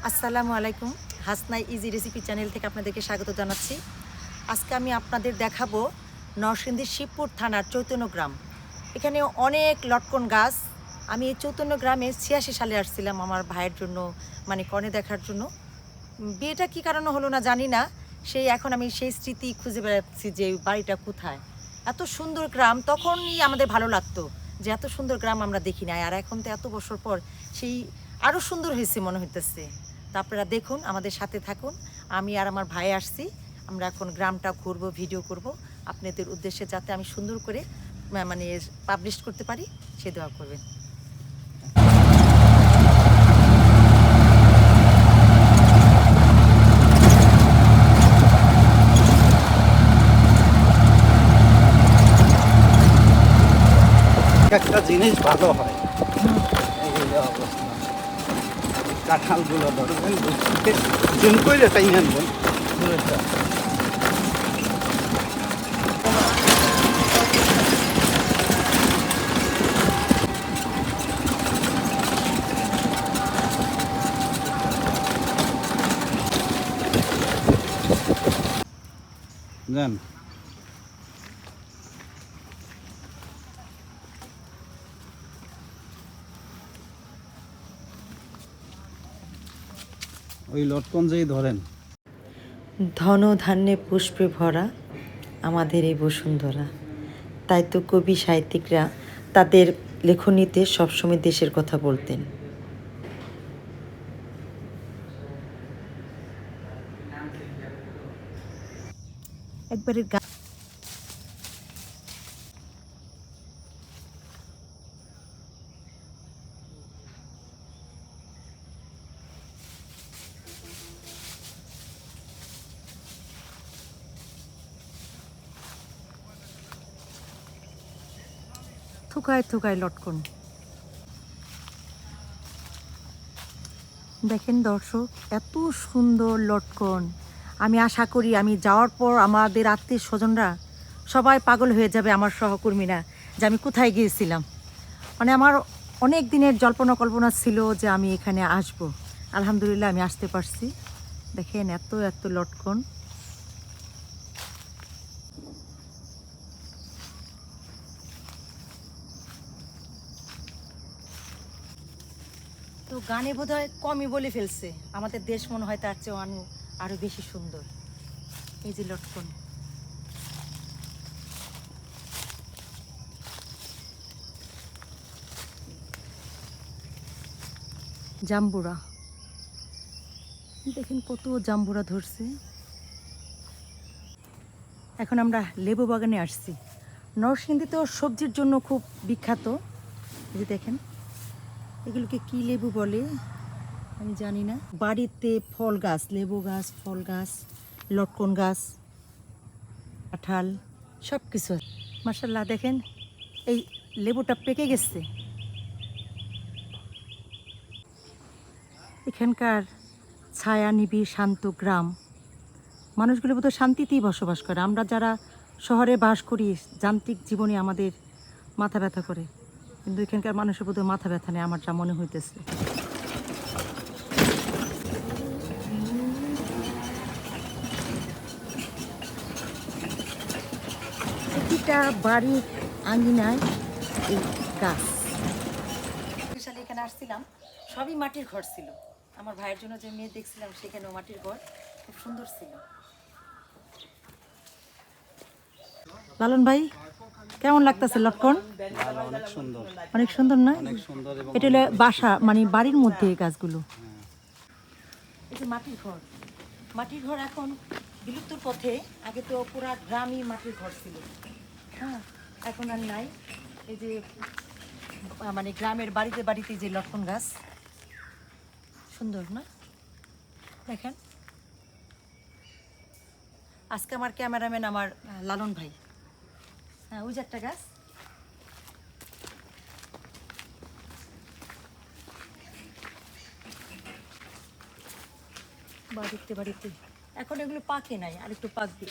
আসসালামু আলাইকুম। হাসনাই easy recipe channel থেকে আপনাদেরকে স্বাগত জানাচ্ছি। আজকে আমি আপনাদের দেখাবো নরসিংদীর শিবপুর থানার চৈতন্যগ্রাম। এখানে অনেক লটকন গাছ। আমি এই চৈতন্যগ্রামে 86 সালে আসছিলাম আমার ভাইয়ের জন্য, মানে কনে দেখার জন্য। বিয়েটা কী কারণে হলো না জানি না, এখন আমি সেই স্মৃতি খুঁজে বেড়াচ্ছি যে বাড়িটা কোথায়। এত সুন্দর গ্রাম, তখনই আমাদের ভালো লাগতো যে এত সুন্দর গ্রাম আমরা দেখি নাই, আর এখন তো এত বছর পর সেই আরও সুন্দর হয়েছে মনে হইতেছে। তা আপনারা দেখুন, আমাদের সাথে থাকুন। আমি আর আমার ভাই আসছি, আমরা এখন গ্রামটা ঘুরবো, ভিডিও করব আপনাদের উদ্দেশ্যে, যাতে আমি সুন্দর করে মানে পাবলিশ করতে পারি, সে দোয়া করবেন। একটা জিনিস ভালো হয়, এই যে অবস্থা কাঁঠালগুলো ধরবেন জুম করে তাই আনবেন দূরেরটা। যান ওই লটকন যেই ধরেন। ধন ধান্যে পুষ্পে ভরা আমাদের এই বসুন্ধরা। তাই তো কবি সাহিত্যিকরা তাদের লেখনীতে সবসময় দেশের কথা বলতেন। একবারের গান থুকায় থুকায় লটকন। দেখেন দর্শক, এত সুন্দর লটকন। আমি আশা করি আমি যাওয়ার পর আমাদের আত্মীয় স্বজনরা সবাই পাগল হয়ে যাবে, আমার সহকর্মীরা, যে আমি কোথায় গিয়েছিলাম। মানে আমার অনেক দিনের জল্পনা কল্পনা ছিল যে আমি এখানে আসব। আলহামদুলিল্লাহ আমি আসতে পারছি। দেখেন এত এত লটকন। তো গানে বোধহয় কমই বলে ফেলছে, আমাদের দেশ মনে হয় তার চেয়ে আরো বেশি সুন্দর। এই যে লটকন, জাম্বুরা, দেখেন কত জাম্বুরা ধরছে। এখন আমরা লেবু বাগানে আসছি। নরসিংদী তো সবজির জন্য খুব বিখ্যাত। এই যে দেখেন, এগুলোকে কি লেবু বলে আমি জানি না। বাড়িতে ফল গাছ, লেবু গাছ, ফল গাছ, লটকন গাছ, কাঁঠাল, সব কিছু। মাশাআল্লাহ দেখেন, এই লেবুটা পেকে গেছে। এখানকার ছায়া নিবিড় শান্ত গ্রাম, মানুষগুলো বোধহয় শান্তিতেই বসবাস করে। আমরা যারা শহরে বাস করি, যান্ত্রিক জীবনে আমাদের মাথা ব্যথা করে, কিন্তু এখানকার মানুষের বোধহয় মাথা ব্যথা নেই, আমার যা মনে হইতেছে। প্রতিটা বাড়ির আঙ্গিনায় এই গাছ। সালে এখানে আসছিলাম, সবই মাটির ঘর ছিল। আমার ভাইয়ের জন্য যে মেয়ে দেখছিলাম সেখানেও মাটির ঘর, খুব সুন্দর ছিল। লালন ভাই, কেমন লাগতেছে লটকন? অনেক সুন্দর, অনেক সুন্দর না? অনেক সুন্দর। এবং এটা হলো বাসা, মানে বাড়ির মধ্যে এই গাছগুলো। এই যে মাটির ঘর, মাটির ঘর এখন বিলুপ্তর পথে। আগে তো পুরা গ্রামই মাটির ঘর ছিল, হ্যাঁ, এখন আর নাই। এই যে মানে গ্রামের বাড়িতে বাড়িতে যে লটকন গাছ, সুন্দর না? দেখেন, আজকে আমার ক্যামেরাম্যান আমার লালন ভাই। হ্যাঁ, ওই যে একটা গাছ। বাড়িতে বাড়িতে এখন এগুলো পাকে নাই, আর একটু পাকবে।